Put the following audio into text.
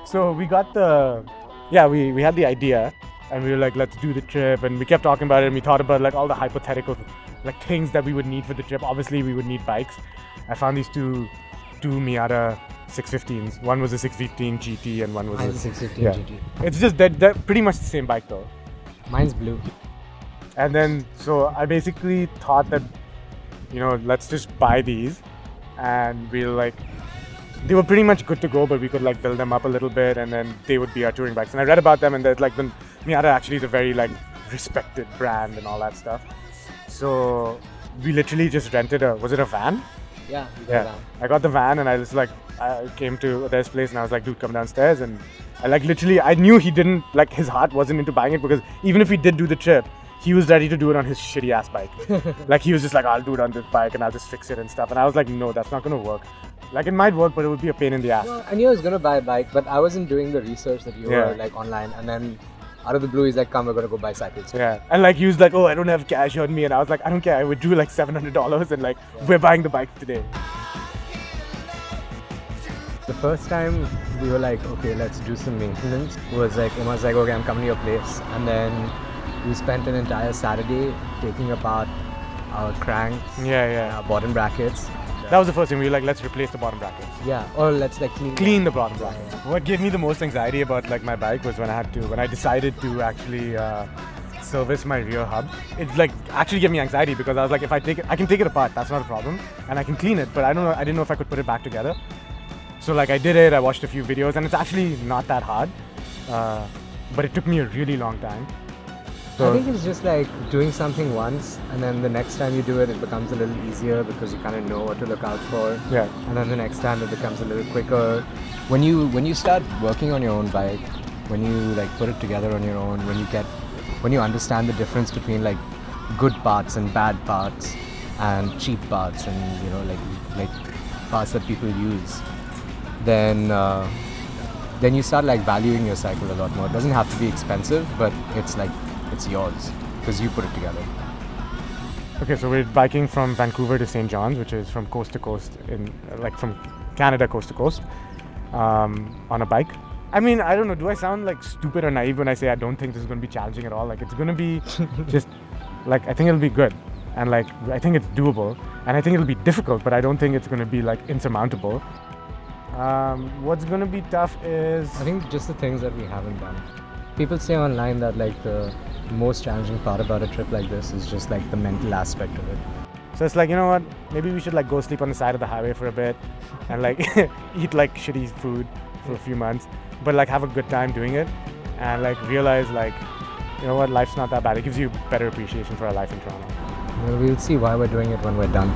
So we got we had the idea, and we were like, let's do the trip, and we kept talking about it, and we thought about like all the hypothetical like things that we would need for the trip. Obviously, we would need bikes. I found these two Miata 615s. One was a 615 GT, and one was Mine's a 615 GT. It's just they're pretty much the same bike though. Mine's blue. And then so I basically thought that, let's just buy these, and we'll like. They were pretty much good to go, but we could like build them up a little bit, and then they would be our touring bikes. And I read about them, and that like the Miata actually is a very like respected brand and all that stuff. So we literally just rented was it a van? Yeah. I got the van, and I came to Uday's place, and I was like, dude, come downstairs. And I knew he didn't like, his heart wasn't into buying it, because even if we did do the trip, he was ready to do it on his shitty ass bike. Like he was just like, I'll do it on this bike and I'll just fix it and stuff. And I was like, no, that's not gonna work. Like it might work, but it would be a pain in the ass. Well, I knew I was gonna buy a bike, but I wasn't doing the research that you were like online. And then out of the blue, he's like, come, we're gonna go buy cycles. Yeah, and like he was like, oh, I don't have cash on me. And I was like, I don't care, I would do like $700 and like, we're buying the bike today. The first time we were like, okay, let's do some maintenance, was like, Umar's like, okay, I'm coming to your place. And then we spent an entire Saturday taking apart our cranks, our bottom brackets. That was the first thing. We were like, let's replace the bottom brackets. Yeah, or let's like clean the bottom brackets. What gave me the most anxiety about like my bike was when I decided to actually service my rear hub. It like actually gave me anxiety, because I was like, if I can take it apart, that's not a problem, and I can clean it, but I didn't know if I could put it back together. So like I did it, I watched a few videos, and it's actually not that hard, but it took me a really long time. So I think it's just like doing something once, and then the next time you do it, it becomes a little easier because you kind of know what to look out for. Yeah. And then the next time it becomes a little quicker. When you start working on your own bike, when you like put it together on your own, when you understand the difference between like good parts and bad parts, and cheap parts, and like parts that people use, then you start like valuing your cycle a lot more. It doesn't have to be expensive, but it's yours because you put it together. Okay, so we're biking from Vancouver to St. John's, which is from coast to coast, from Canada coast to coast, on a bike. I mean, I don't know, do I sound like stupid or naive when I say I don't think this is going to be challenging at all? Like, it's going to be just, like, I think it'll be good. And like, I think it's doable. And I think it'll be difficult, but I don't think it's going to be like insurmountable. What's going to be tough is, I think just the things that we haven't done. People say online that like the most challenging part about a trip like this is just like the mental aspect of it. So it's like, you know what, maybe we should like go sleep on the side of the highway for a bit and like eat like shitty food for a few months, but like have a good time doing it, and like realize like, you know what, life's not that bad. It gives you better appreciation for our life in Toronto. We'll see why we're doing it when we're done.